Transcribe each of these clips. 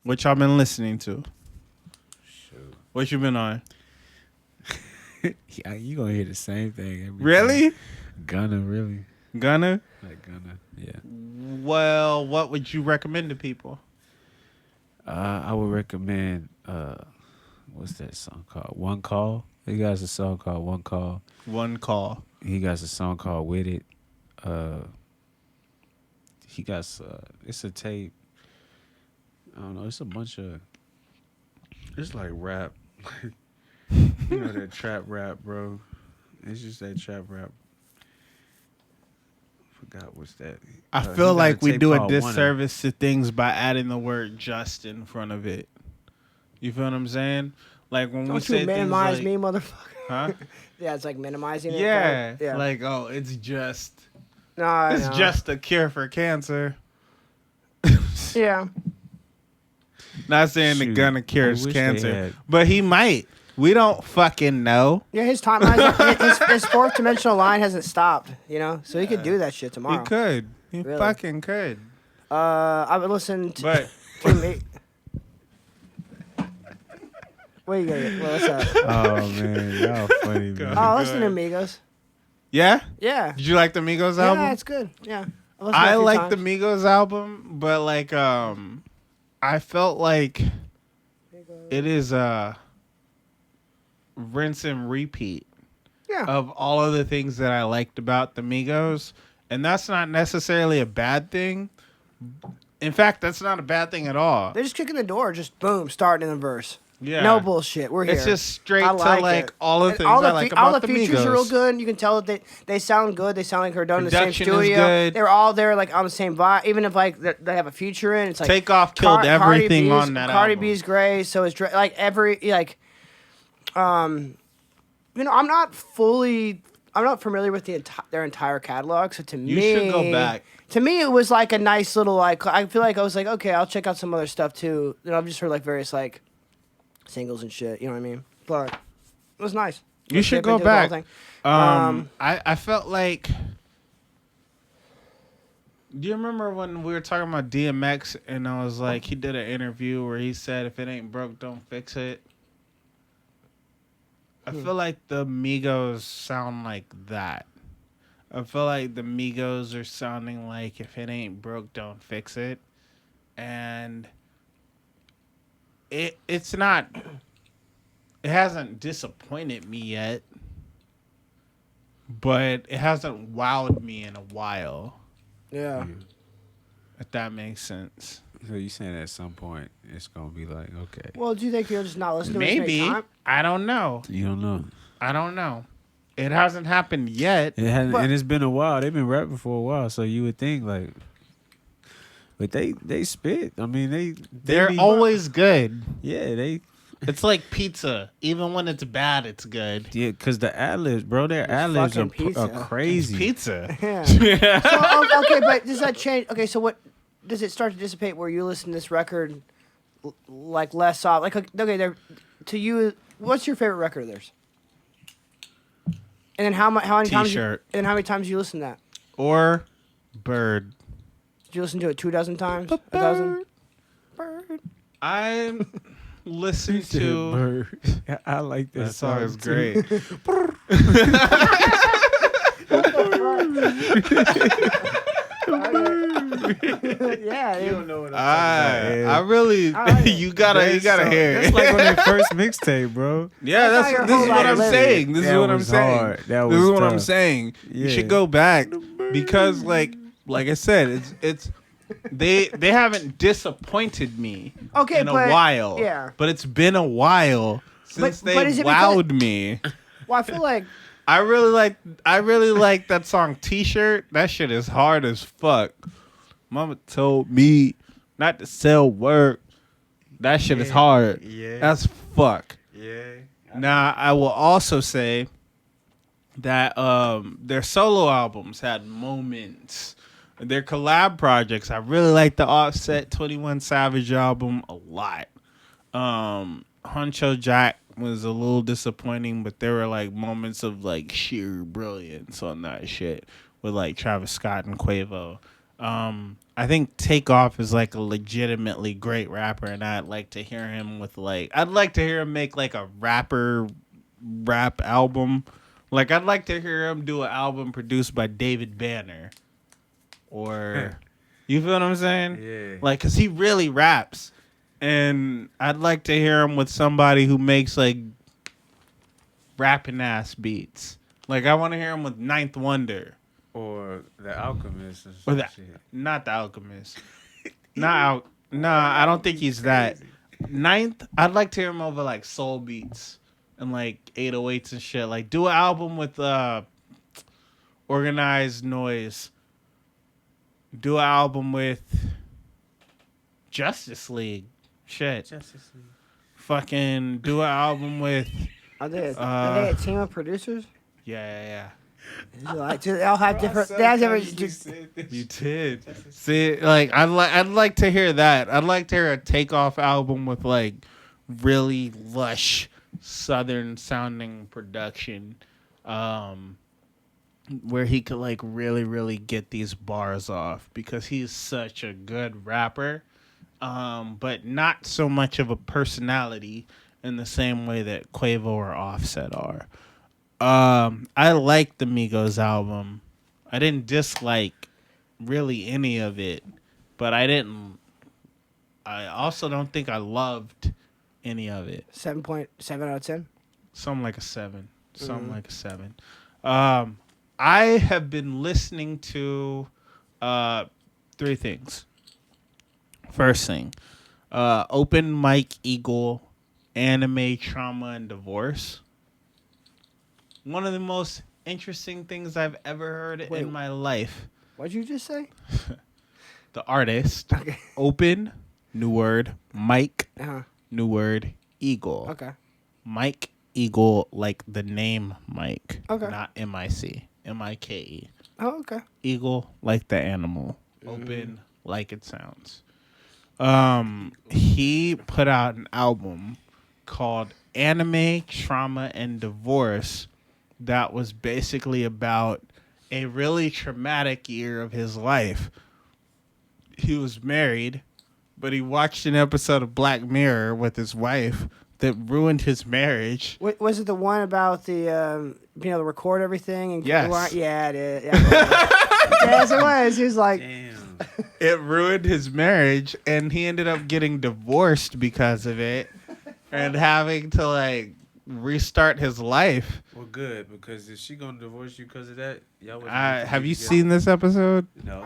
What y'all been listening to? Shoot. What you been on? Yeah, you gonna hear the same thing every Really? time. Gunna, really? Gunna? Like Gunna, yeah. Well, what would you recommend to people? I would recommend what's that song called? One Call. He got a song called One Call. One Call. He got a song called With It. He got it's a tape. I don't know. It's a bunch of. It's like rap, you know that trap rap, bro. It's just that trap rap. Forgot what's that. I He feel got like a we tape do a called disservice to things by adding the word "just" in front of it. You feel what I'm saying? Like when we Don't say you things minimize like, me, motherfucker? huh? Yeah, it's like minimizing it. Yeah, right? Yeah. like oh, it's just No, it's just a cure for cancer. Yeah. Not saying the Shoot, Gunna I cures wish they cancer, had- but he might. We don't fucking know. Yeah, his timeline, his fourth dimensional line hasn't stopped, you know? So he could do that shit tomorrow. He could. He Really? fucking could. I would listen to, But to me. What you got? What's up? Oh man, y'all funny, man. Oh, listen to Migos. yeah, Yeah. did you like the Migos album? Yeah, it's good. Yeah. I like the Migos album, but like I felt like it is rinse and repeat Yeah. of all of the things that I liked about the Migos, and that's not necessarily a bad thing. In fact, that's not a bad thing at all. They're just kicking the door, just boom, starting in the verse. Yeah, No bullshit. We're here. it's just straight I to like like it. all the And things all I like all about the the features Migos. are real good. You can tell that they sound good. They sound like they're done in the Production same is studio. good. They're all there like on the same vibe. Even if like they have a feature in, it's like Takeoff killed everything on that Cardi album. B's great. So it's like every like, you know, I'm not familiar with their entire catalog. So to You me, should go back. To me, it was like a nice little like. I feel like I was like, okay, I'll check out some other stuff too. You know, I've just heard like various like singles and shit. You know what I mean? But it was nice. You should go Dip into the whole back. thing. I felt like. Do you remember when we were talking about DMX and I was like, he did an interview where he said, "If it ain't broke, don't fix it." I feel like the Migos sound like that. I feel like the Migos are sounding like, "If it ain't broke, don't fix it," and it's not. It hasn't disappointed me yet, but it hasn't wowed me in a while. Yeah. If that makes sense. So you saying at some point it's gonna be like, okay, Well, do you think you'll just not listen to it? Maybe. I don't know. you don't know. I don't know. It hasn't happened yet. It hasn't, But- and it's been a while. They've been rapping for a while, so you would think like, but they spit. I mean, They're be- always good. they It's like pizza. Even when it's bad, it's good. yeah, cause the ad libs, bro, their ad libs are, fucking pizza. are crazy. Pizza. Yeah. So, okay, but does that change? Okay, so what does it start to dissipate where you listen to this record like less off? Like, okay, they're to you. What's your favorite record of theirs? And then how many times? T-shirt. And how many times you listen to that? Or bird. Did you listen to it 24 times? A dozen? Bird. I listen to Bird. I like that, that song is too. great. Yeah. You don't know what I'm talking about. I really like it. you gotta hear That's it. like on their first mixtape, bro. Yeah, That's this not is your what whole I'm life. saying. This is That what I'm was saying. hard. That This is was what I'm tough. saying. You Yeah. should go back because like I said, it's they haven't disappointed me Okay, in a but- while. yeah. But it's been a while since But they is it because- wowed me. Well, I feel like I really like that song T-shirt. That shit is hard as fuck. Mama told me not to sell work. That shit is hard. Yeah. That's fuck. Yeah. Now, I will also say that their solo albums had moments. Their collab projects, I really like the Offset 21 Savage album a lot. Huncho Jack was a little disappointing, but there were like moments of like sheer brilliance on that shit with like Travis Scott and Quavo. I think Takeoff is like a legitimately great rapper, and I'd like to hear him I'd like to hear him make like a rap album. Like I'd like to hear him do an album produced by David Banner, or you feel what I'm saying? Yeah. Like, cause he really raps, and I'd like to hear him with somebody who makes like rapping ass beats. Like I want to hear him with Ninth Wonder. Or The Alchemist. Or not The Alchemist. Nah, I don't think he's that. Ninth, I'd like to hear him over like soul beats and like 808s and shit. Like do an album with Organized Noise. Do an album with Justice League. Shit. Justice League. Fucking do an album with Are they a team of producers? yeah. They all have different. They have different. You did. See, like I'd like to hear that. I'd like to hear a Takeoff album with like really lush southern sounding production, where he could like really get these bars off because he's such a good rapper, but not so much of a personality in the same way that Quavo or Offset are. I like the Migos album. I didn't dislike really any of it, but I also don't think I loved any of it. 7.7 out of 10. Something like a 7. Something like a 7. I have been listening to 3 things. First thing, Open Mike Eagle, Anime, Trauma, and Divorce. One of the most interesting things I've ever heard in my life. What'd you just say? The artist, Okay. Open, new word, Mike, Uh-huh. new word, Eagle. Okay. Mike Eagle, like the name Mike. Okay. Not M-I-C. M-I-K-E. Oh, okay. Eagle, like the animal. Open, like it sounds. He put out an album called Anime, Trauma, and Divorce that was basically about a really traumatic year of his life. He was married, but he watched an episode of Black Mirror with his wife that ruined his marriage. Was it the one about the being able to record everything? And Yes. Yeah, it is. Yeah, yes, it was. He was like, Damn. It ruined his marriage, and he ended up getting divorced because of it and having to like restart his life. Well, good, because if she gonna divorce you because of that, y'all wouldn't Have you seen this episode? No.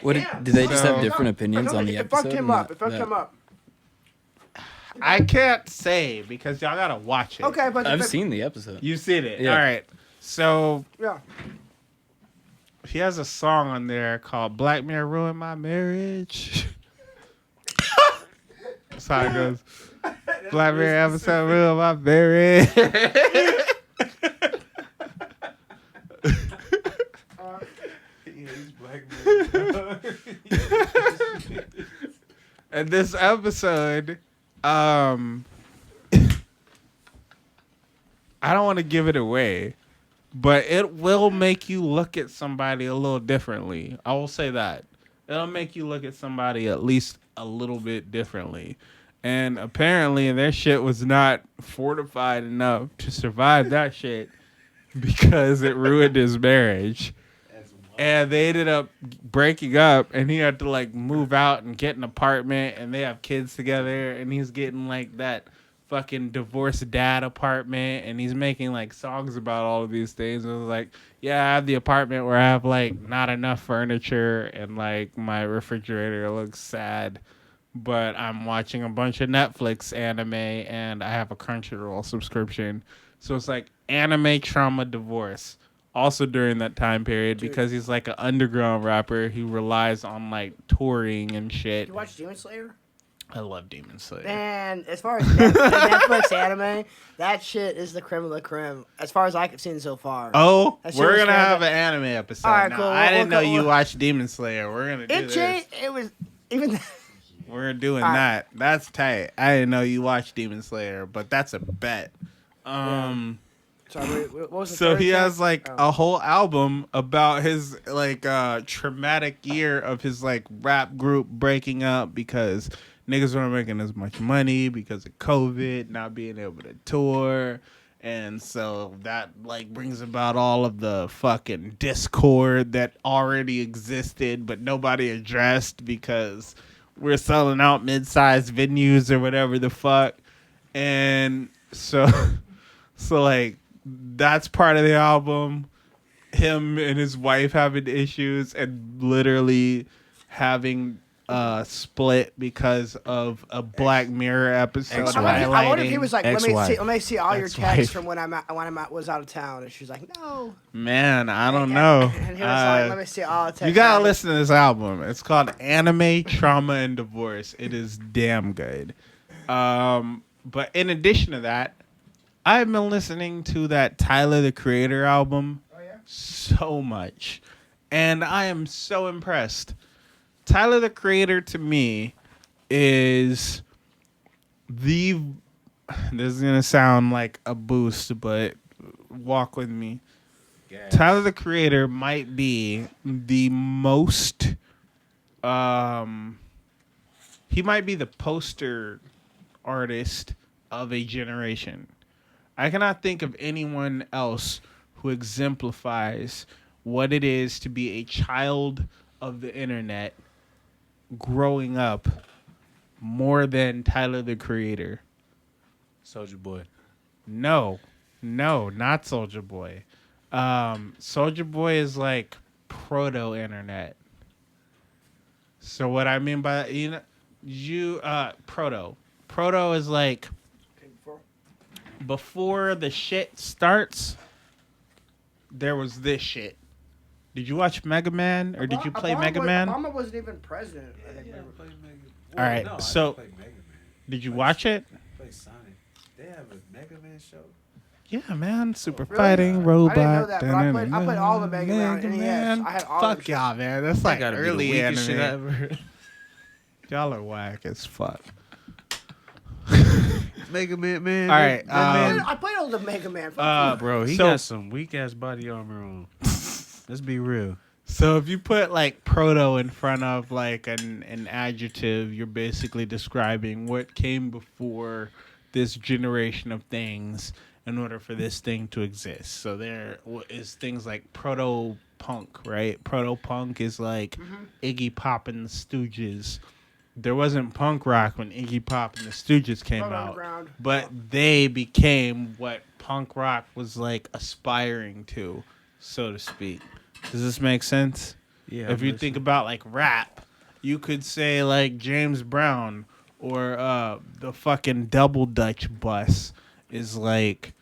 What did they just have different opinions on the It episode? fucked him up. It fucked him up. I can't say because y'all gotta watch it. Okay, but I've seen the episode. You've seen it. Yeah. All right. So Yeah. he has a song on there called Black Mirror Ruined My Marriage. That's how it goes. Black Mirror episode ruined my marriage. And this episode, I don't want to give it away, but it will make you look at somebody a little differently. I will say that. It'll make you look at somebody at least a little bit differently. And apparently their shit was not fortified enough to survive that shit because it ruined his marriage. And they ended up breaking up, and he had to like move out and get an apartment, and they have kids together, and he's getting like that fucking divorced dad apartment, and he's making like songs about all of these things. It was like, yeah, I have the apartment where I have like not enough furniture, and like my refrigerator looks sad, but I'm watching a bunch of Netflix anime, and I have a Crunchyroll subscription. So it's like anime, trauma, divorce. Also during that time period, because he's like an underground rapper, he relies on like touring and shit. You watch Demon Slayer? I love Demon Slayer. Man, as far as Netflix anime, that shit is the creme of the creme. As far as I've seen so far. Oh, That shit we're was gonna good. have an anime episode. All right, now. cool. I didn't know We'll- you watched Demon Slayer. We're gonna do It this. changed. It was even. We're doing All right. that. That's tight. I didn't know you watched Demon Slayer, but that's a bet. Sorry, what was the So third he thing? has like Oh. a whole album about his like traumatic year of his like rap group breaking up because niggas weren't making as much money because of COVID, not being able to tour. And so that like brings about all of the fucking discord that already existed but nobody addressed because we're selling out mid-sized venues or whatever the fuck. And so so like that's part of the album. Him and his wife having issues and literally having split because of a Black Mirror episode I wonder if he was like, Ex-wife. let me see all your Ex-wife. texts from when I was out of town, and she's like, no. Man, I don't know. And he was like, let me see all the texts. You gotta listen to this album. It's called Anime, Trauma, and Divorce. It is damn good. But in addition to that, I've been listening to that Tyler the Creator album so much. And I am so impressed. Tyler the Creator to me is this is going to sound like a boost, but walk with me. Gas. Tyler the Creator might be the most he might be the poster artist of a generation. I cannot think of anyone else who exemplifies what it is to be a child of the internet growing up more than Tyler the Creator. Soulja Boy. No, not Soulja Boy. Soulja Boy is like proto-internet. So what I mean by proto is like before the shit starts, there was this shit. Did you watch Mega Man or did you play Mega Man? Obama wasn't even president. I think. All right, so did you watch it? Play Sonic. They have a Mega Man show. Yeah, man. Super Really? fighting robot. I didn't know that, but I played all the Mega Man on NES. I had all of Fuck them. y'all, man. That's like gotta be the early weakest shit anime. ever. Y'all are whack as fuck. Mega Man, man. All right, I played all the Mega Man. Bro, he So- got some weak ass body armor on. Let's be real. So if you put like proto in front of like an adjective, you're basically describing what came before this generation of things in order for this thing to exist. So there is things like proto punk, right? Proto punk is like Iggy Pop and the Stooges. There wasn't punk rock when Iggy Pop and the Stooges came Proto out, Underground. but they became what punk rock was like aspiring to, so to speak. Does this make sense? Yeah. If you think about like rap, you could say like James Brown or the fucking Double Dutch Bus is like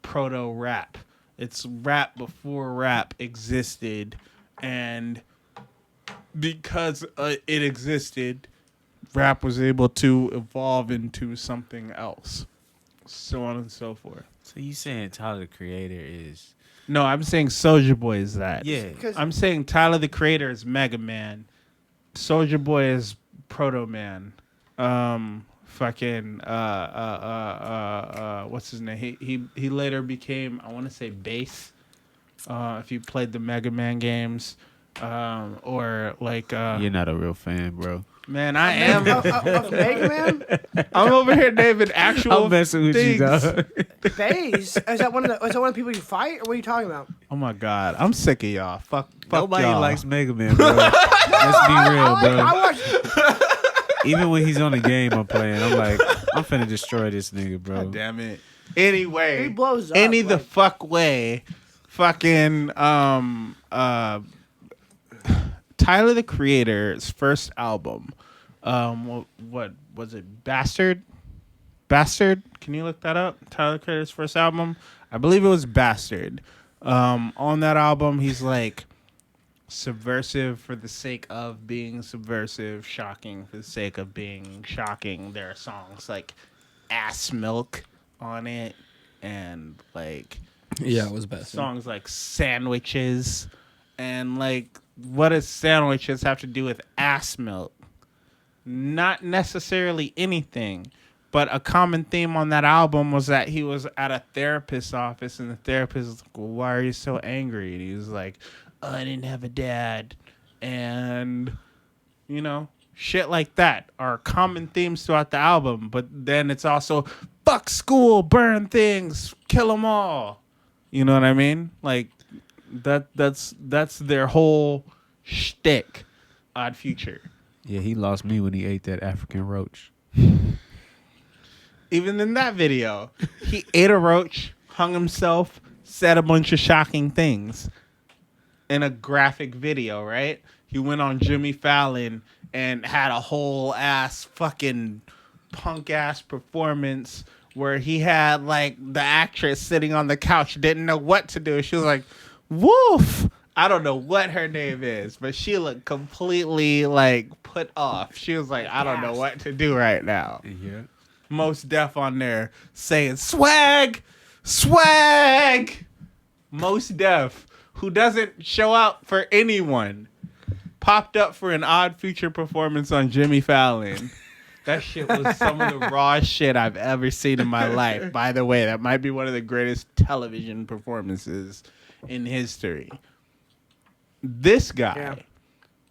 proto rap. It's rap before rap existed, and because it existed, rap was able to evolve into something else, so on and so forth. So you saying Tyler the Creator is? No, I'm saying Soulja Boy is that. Yeah. I'm saying Tyler the Creator is Mega Man. Soulja Boy is Proto Man. What's his name? He later became, I want to say, Bass. If you played the Mega Man games, or like You're not a real fan, bro. man, I am. Of Mega Man? I'm over here naming actual I'm messing with things. you, dog. Baze? Is that one of the people you fight, or what are you talking about? Oh my god, I'm sick of y'all. Fuck Nobody y'all. likes Mega Man, bro. Let's be real, bro. I watched. Even when he's on the game I'm playing, I'm like, I'm finna destroy this nigga, bro. God damn it. Anyway, He blows up, any the like- fuck way, fucking Tyler the Creator's first album, what was it? Bastard. Can you look that up? Tyler the Creator's first album, I believe it was Bastard. On that album, he's like subversive for the sake of being subversive, shocking for the sake of being shocking. There are songs like Ass Milk on it, and like Yeah, it was best. songs like Sandwiches, and like what does sandwiches have to do with ass milk? Not necessarily anything, But a common theme on that album was that he was at a therapist's office, and the therapist was like, well, why are you so angry? And he was like, oh, I didn't have a dad. And, you know, shit like that are common themes throughout the album. But then it's also, fuck school, burn things, kill them all. You know what I mean? Like, that's their whole shtick. Odd Future. Yeah, he lost me when he ate that African roach. Even in that video, he ate a roach, hung himself, said a bunch of shocking things in a graphic video, right? He went on Jimmy Fallon and had a whole ass fucking punk ass performance where he had like the actress sitting on the couch, didn't know what to do. She was like, Wolf. I don't know what her name is, but she looked completely like put off. She was like, I don't know what to do right now. Yeah. Most Def on there saying swag, swag. Most Def, who doesn't show out for anyone, popped up for an Odd Future performance on Jimmy Fallon. That shit was some of the rawest shit I've ever seen in my life. By the way, that might be one of the greatest television performances in history. This guy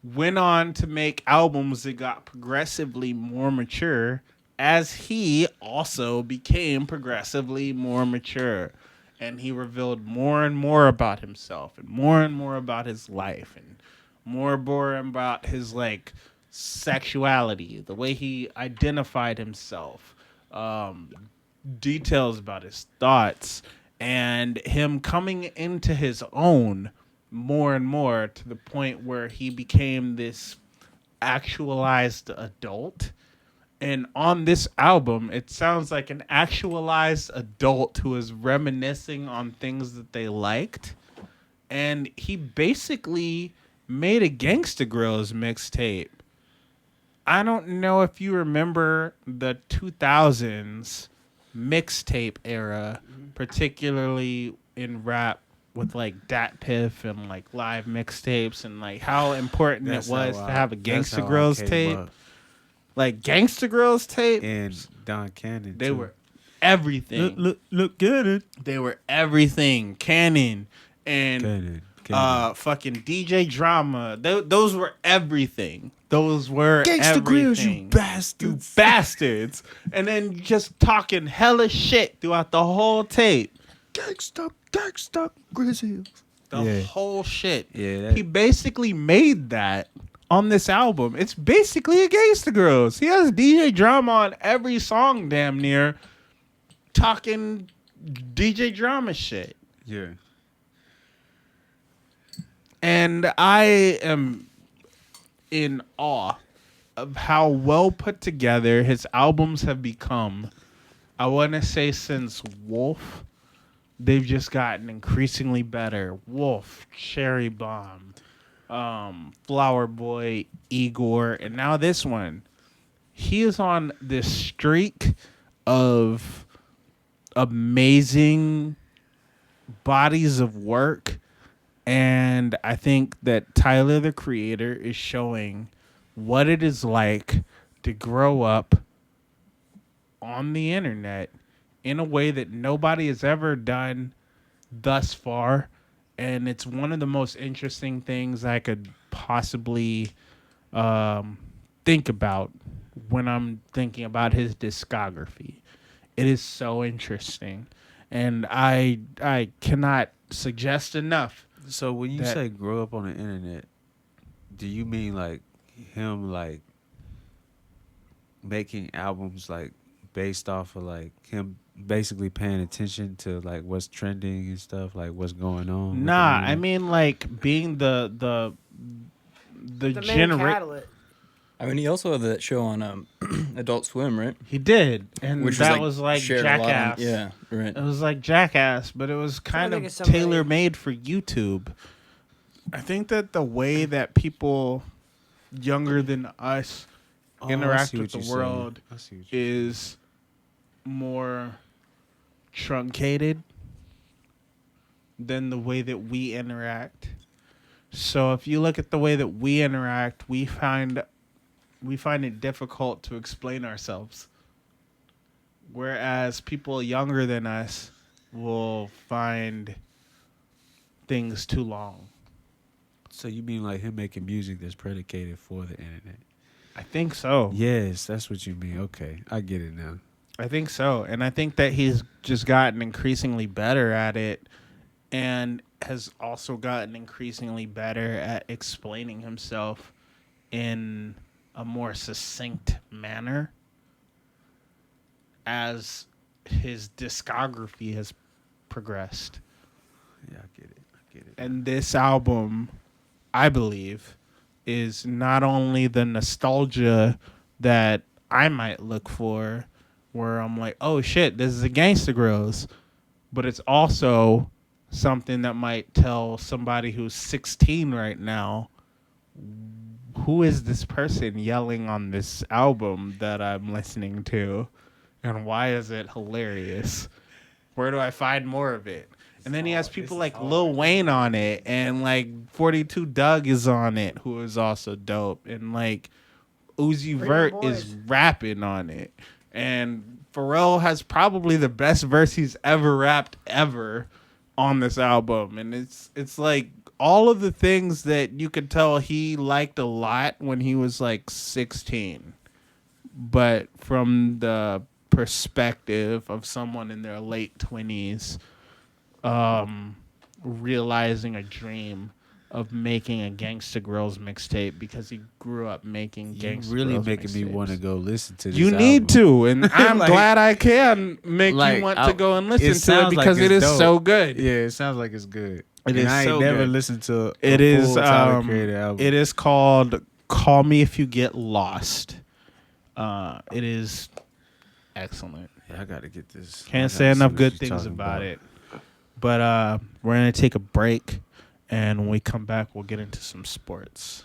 went on to make albums that got progressively more mature as he also became progressively more mature. And he revealed more and more about himself and more about his life and more about his like sexuality, the way he identified himself, details about his thoughts, and him coming into his own more and more to the point where he became this actualized adult. And on this album, it sounds like an actualized adult who is reminiscing on things that they liked. And he basically made a Gangsta Grills mixtape. I don't know if you remember the 2000s mixtape era, particularly in rap, with like Dat Piff and like live mixtapes and like how important it was to have a Gangsta Grills tape. Like Gangsta Grills tape and Don Cannon. They were everything. Look at it. They were everything. Cannon and fucking DJ Drama. Those were everything. Those were Gangsta everything. Grills, you bastards. You bastards. And then just talking hella shit throughout the whole tape. Gangsta Grizzlies. The whole shit. Yeah, he basically made that on this album. It's basically a Gangsta Grills. He has DJ Drama on every song damn near talking DJ Drama shit. Yeah. And I am in awe of how well put together his albums have become. I want to say since Wolf, they've just gotten increasingly better. Wolf, Cherry Bomb, Flower Boy, Igor, and now this one. He is on this streak of amazing bodies of work, and I think that Tyler, the Creator, is showing what it is like to grow up on the internet in a way that nobody has ever done thus far. And it's one of the most interesting things I could possibly think about when I'm thinking about his discography. It is so interesting. And I cannot suggest enough. So when you say grow up on the internet, do you mean like him like making albums like based off of like him basically paying attention to like what's trending and stuff, like what's going on? Nah, I mean like being the main catalyst. I mean, he also had that show on Adult Swim, right? He did, and Which that was like shared a lot on- Jackass. yeah, right. It was like Jackass, but it was kind think of it's somebody- tailor-made for YouTube. I think that the way that people younger than us interact with the world is more truncated than the way that we interact. So if you look at the way that we interact, we find it difficult to explain ourselves. Whereas people younger than us will find things too long. So you mean like him making music that's predicated for the internet? I think so. Yes, that's what you mean. Okay, I get it now. I think so. And I think that he's just gotten increasingly better at it and has also gotten increasingly better at explaining himself in a more succinct manner as his discography has progressed. Yeah, I get it. And this album, I believe, is not only the nostalgia that I might look for, where I'm like, oh shit, this is a Gangsta Grills, but it's also something that might tell somebody who's 16 right now, who is this person yelling on this album that I'm listening to, and why is it hilarious? Where do I find more of it? And then he has people like Lil Wayne on it, and like 42 Doug is on it, who is also dope, and like Uzi Vert is rapping on it, and Pharrell has probably the best verse he's ever rapped ever on this album, and it's like all of the things that you could tell he liked a lot when he was like 16, but from the perspective of someone in their late 20s. Realizing a dream of making a Gangsta Grills mixtape because he grew up making Gangsta Grills. You really making me want to go listen to this. You need to, and I'm glad I can make you want to go and listen to it because it is so good. Yeah, it sounds like it's good. It is I so ain't never good. listened to It a is full Tyler Creator album. it is called "Call Me If You Get Lost." It is excellent. Yeah, I gotta get this. Can't say enough good things about it. But we're going to take a break, and when we come back, we'll get into some sports.